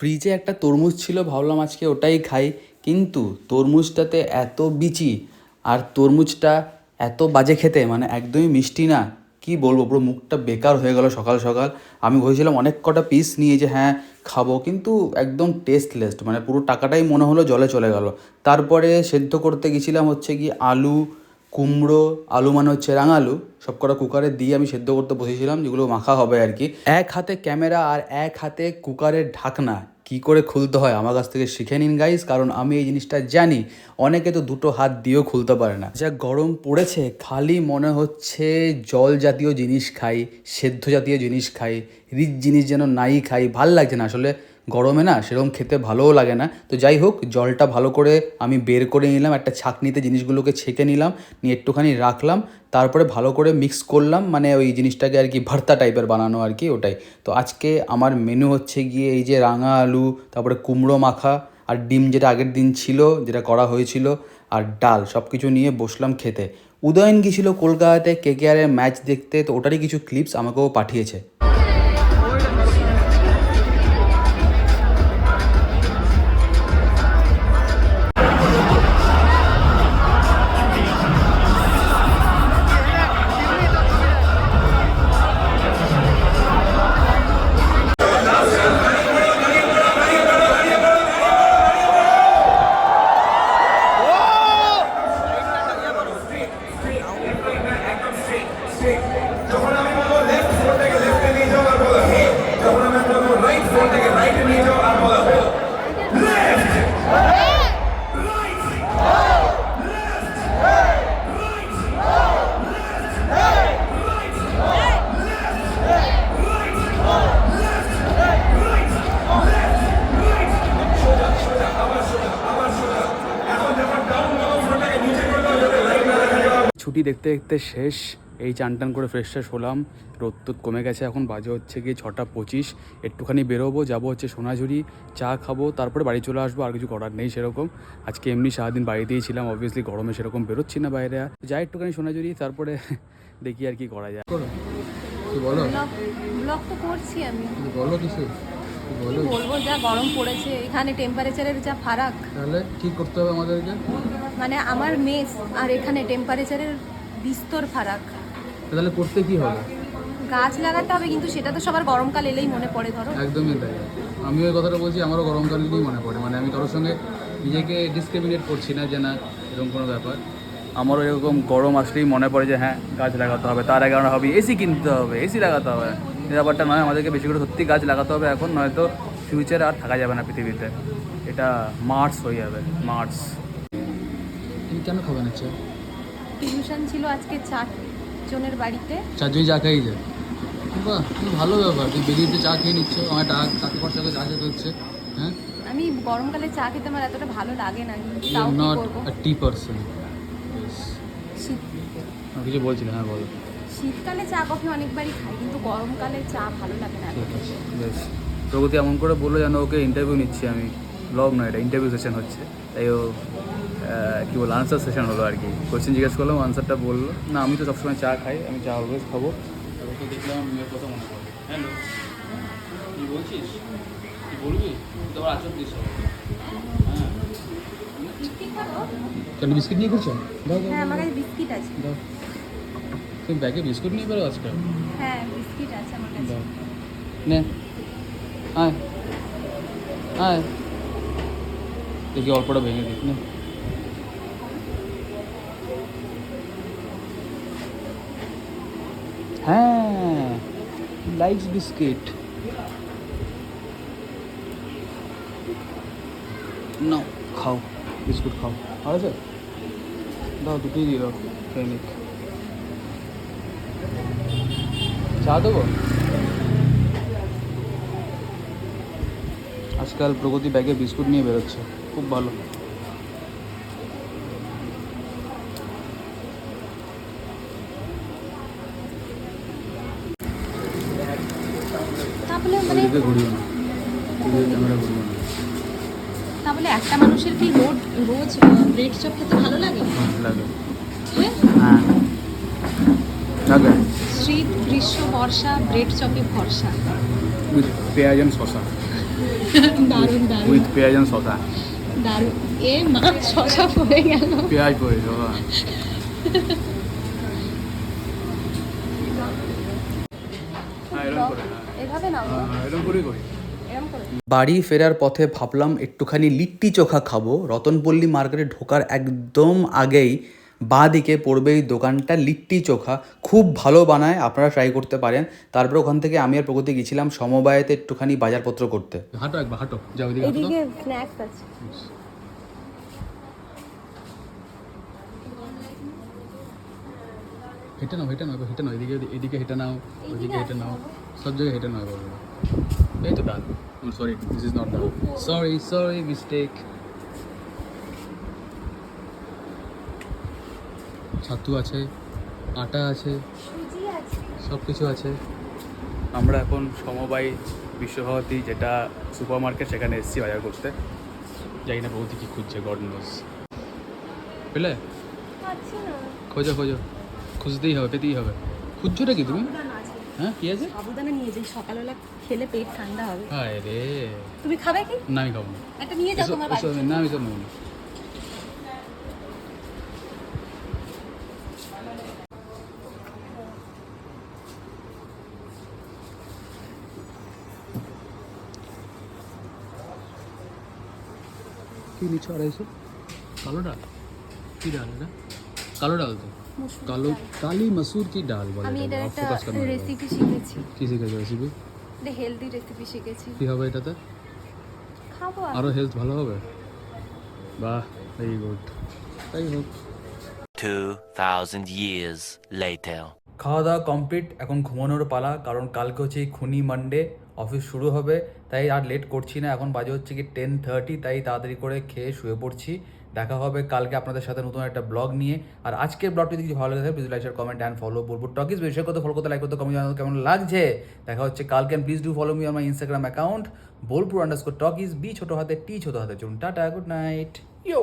ফ্রিজে একটা তরমুজ ছিল, ভাবলাম আজকে ওটাই খাই। কিন্তু তরমুজটাতে এত বিচি, আর তরমুজটা এত বাজে খেতে, মানে একদমই মিষ্টি না। কি বলবো, পুরো মুখটা বেকার হয়ে গেল সকাল সকাল। আমি ভেবেছিলাম অনেক কটা পিস নিয়ে যে হ্যাঁ খাবো, কিন্তু একদম টেস্টলেস, মানে পুরো টাকাটাই মনে হলো জলে চলে গেল। তারপরে সেদ্ধ করতে গেছিলাম হচ্ছে কি আলু, কুমড়ো, আলু মানে হচ্ছে রাঙা আলু, সব কটা কুকারে দিয়ে আমি সেদ্ধ করতে বসেছিলাম, যেগুলো মাখা হবে আর কি। এক হাতে ক্যামেরা আর এক হাতে কুকারের ঢাকনা কি করে খুলতে হয় আমার কাছ থেকে শিখে নিন গাইস, কারণ আমি এই জিনিসটা জানি। অনেকে তো দুটো হাত দিয়েও খুলতে পারে না। যা গরম পড়েছে, খালি মনে হচ্ছে জল জাতীয় জিনিস খাই, সেদ্ধ জাতীয় জিনিস খাই, রিচ জিনিস যেন নাই খাই। ভাল লাগছে না আসলে গরমে, না সেরকম খেতে ভালোও লাগে না। তো যাই হোক, জলটা ভালো করে আমি বের করে নিলাম, একটা ছাঁকনিতে জিনিসগুলোকে ছেঁকে নিলাম, নিয়ে একটুখানি রাখলাম। তারপরে ভালো করে মিক্স করলাম, মানে ওই জিনিসটাকে আর কি ভর্তা টাইপের বানানো আর কি, ওটাই। তো আজকে আমার মেনু হচ্ছে গিয়ে এই যে রাঙা আলু, তারপরে কুমড়ো মাখা, আর ডিম যেটা আগের দিন ছিল, যেটা করা হয়েছিল, আর ডাল, সব কিছু নিয়ে বসলাম খেতে। উদয়ন গিয়েছিল কলকাতাতে কেকেআরের ম্যাচ দেখতে, তো ওটারই কিছু ক্লিপস আমাকেও পাঠিয়েছে। যখন আমি বলবো লেফট ফোনটাকে লেফটে নিয়ে যাও আর বলো হে, যখন আমি বলবো রাইট ফোনটাকে রাইটে নিয়ে যাও আর বলো left, right, right, right, right, সোজা সোজা আবার সোজা আবার সোজা। এখন যখন ডাউন বলো ফোনটাকে নিচে করে দাও যাতে লাইট না দেখা যায়। ছুটি দেখতে দেখতে শেষ। এই চান টান করে ফ্রেশ ফ্রেশ হলাম, রোদ তোদ কমে গেছে, এখন বাজে হচ্ছে গিয়ে 6:25। একটুখানি বেরোবো, যাবো হচ্ছে সোনাঝুরি, চা খাবো, তারপরে বাড়ি চলে আসবো। আর কিছু করার নেই সেরকম। আজকে এমনি সারাদিন বাড়িতেই ছিলাম, অবভিয়াসলি গরমে সেরকম বেরোচ্ছি না বাইরে। যাই একটুখানি সোনাঝুরি, তারপরে দেখি আর কি করা যায়। বলো, ব্লগ তো করছি আমি। বলো কিছু বলো। বলবো যা গরম পড়েছে এখানে, টেম্পারেচারের যা ফারাক। তাহলে কি করতে হবে আমাদেরকে? মানে আমার মেস আর এখানে টেম্পারেচারের বিস্তর ফারাক। তাহলে করতে কি হবে? গাছ লাগাতে হবে, কিন্তু সেটা তো সবার গরমকাল এলেই মনে পড়ে। ধরো একদমই তাই, আমিও এই কথাটা বলছি, আমারও গরমকাল নিয়েই মনে পড়ে। মানে আমি কারোর সঙ্গে নিজেকে ডিসক্রিমিনেট করছি না যে না এরকম কোনো ব্যাপার। আমারও এরকম গরম আসলেই মনে পড়ে যে হ্যাঁ গাছ লাগাতে হবে, তার আগে আমরা ভাবি এসি কিনতে হবে, এসি লাগাতে হবে। এই ব্যাপারটা নয়, আমাদেরকে বেশি করে সত্যি গাছ লাগাতে হবে এখন, নয়তো ফিউচারে আর থাকা যাবে না পৃথিবীতে। এটা মার্স হয়ে যাবে, মার্স। তুমি কেন খাবে না চা? টিউশন ছিল আজকে 4 জনের বাড়িতে। 4 জন চা খাই যায়? বাহ, ভালো ব্যাপার, তুই বেরিয়েতে চা খেয়ে নিচ্ছ, আমার টাকা খরচা করে চা খেতে হচ্ছে। হ্যাঁ, আমি গরমকালে চা খেতে আমার এতটা ভালো লাগে না, কিন্তু তাও কি নট করবো। আ টি পারসন। শীত কিছু বলছিলাম, হ্যাঁ বলো। শীতকালে চা কফি অনেকবারই খাই, কিন্তু গরমকালে চা ভালো লাগে না। ঠিক আছে, বেশ। প্রগতি এমন করে বললো যেন ওকে ইন্টারভিউ নিচ্ছি আমি। ব্লগ নয়, এটা ইন্টারভিউ সেশন হচ্ছে। তাই ও কী বললো, আনসার সেশন হলো আর কি। কোয়েশ্চেন জিজ্ঞেস করলাম, আনসারটা বললো। না আমি তো সবসময় চা খাই, আমি চা অলওয়েজ খাবো। ওকে দেখলাম, মেয়ের কথা মনে পড়ে। হ্যালো, কী বলছিস, কী বলবি? তোমার আচর দিস। হ্যাঁ, কেন বিস্কিট নিয়ে ঘুরছো? হ্যাঁ, আমার কাছে বিস্কিট আছে। দাও, তুমি ব্যাগে বিস্কুট নিয়ে বেরো আজকাল? হ্যাঁ, বিস্কিট আছে আমার কাছে। দাও, নে, আয় আয়, দেখি অল্পটা ভেঙে দিস না। হ্যাঁ, লাইকস বিস্কিট। নাও খাও, বিস্কুট খাও। আর আছে? দাও, দুটোই দিয়ে দাও, খেয়ে নিক। চা দেবো? আজকাল প্রগতি ব্যাগে বিস্কুট নিয়ে বেরোচ্ছে, খুব ভালো। তাহলে মানে ঘুরিও না, ক্যামেরা ঘুরিও না। তাহলে একটা মানুষের কি রোজ ব্রেড চপ খেতে ভালো লাগে? লাগে, হ্যাঁ, হ্যাঁ লাগে। শীত গ্রীষ্ম বর্ষা ব্রেড চপে ভরসা। উইথ পেঁয়াজ অ্যান্ড শসা। দারুণ দারুণ উইথ পেঁয়াজ অ্যান্ড শসা। দারুণ। এ মা, শশা পড়ে গেল। পেঁয়াজ পড়ে শসা। হ্যাঁ এরকম করে, এভাবে না, এরকম করেই করি। এরকম করে। বাড়ি ফেরার পথে ভাবলাম একটুখানি লিট্টি চোখা খাবো। রতনপল্লী মার্কেটে ঢোকার একদম আগেই বাঁ দিকে পড়বে এই দোকানটা, লিট্টি চোখা খুব ভালো বানায়, আপনারা ট্রাই করতে পারেন। তারপরে ওখান থেকে আমি আর প্রগতি গেছিলাম সমবায়তে একটুখানি বাজারপত্র করতে। হাঁটো একবার, হাঁটো, যাও এদিকে স্ন্যাক্স আছে। হেঁটে নাও, হেঁটে নাও, হেঁটে নাও, এদিকে এদিকে হেঁটে নাও, ওইদিকে হেঁটে নাও, সব জায়গায় হেঁটে নাও। এই তো ডাল, সরি দিস ইজ নট ডাল, সরি সরি মিস্টেক। ছাতু আছে, আটা আছে, সব কিছু আছে। আমরা এখন সমবায় বিশ্বভারতী, যেটা সুপার মার্কেট, সেখানে এসেছি বাজার করতে। জানি না প্রগতি কী খুঁজছে, গড নোজ। পেলে? খোঁজো খোঁজো, খুঁজতেই হবে, পেতেই হবে। খুঁজছোটা কি তুমি? হ্যাঁ কি আছে? সাবুদানা নিয়ে যাই, সকালবেলা খেলে পেট ঠান্ডা হবে। হায় রে, তুমি খাবে কি? না আমি খাবো না। একটা নিয়ে যাও তোমার বাড়ি। না আমি সব নেবো না। কি নিচ্ছ 250? কালো ডাল? কি ডাল এটা? কালো ডাল তো, কালো কালি মসুর কি ডাল বলে? আমি এটা এটার off একটা focus কেন হয়ে গেল? রেসিপি শিখেছি, কি শিখেছো রেসিপি? এটা হেলদি রেসিপি শিখেছি। কি হবে এটাতে? খাবো আরও হেলথ ভালো হবে? বাহ, ভেরি গুড। তাই হোক। 2000 years later. খাওয়া দাওয়া কমপ্লিট, এখন ঘুমানোর পালা, কারণ কালকে হচ্ছে এই খুনি মানডে, অফিস শুরু হবে। তাই আর লেট করছি না, এখন বাজে হচ্ছে কি 10:30, তাই তাড়াতাড়ি করে খেয়ে শুয়ে পড়ছি। দেখা হবে কালকে আপনাদের সাথে নতুন একটা ব্লগ নিয়ে। আর আজকের ব্লগটি যদি ভালো লাগে please like, share, comment and follow Bolpur talkies. বিষয় করতে ফলো করতে, লাইক করতে, কমেন্ট জানাতে কেমন লাগছে। দেখা হচ্ছে কালকে। Please do follow me on my Instagram account Bolpur Talkies, বি ছোটো হাতে টি ছোটো হাতে। চলুন টাটা, গুড নাইট, ইয়ো।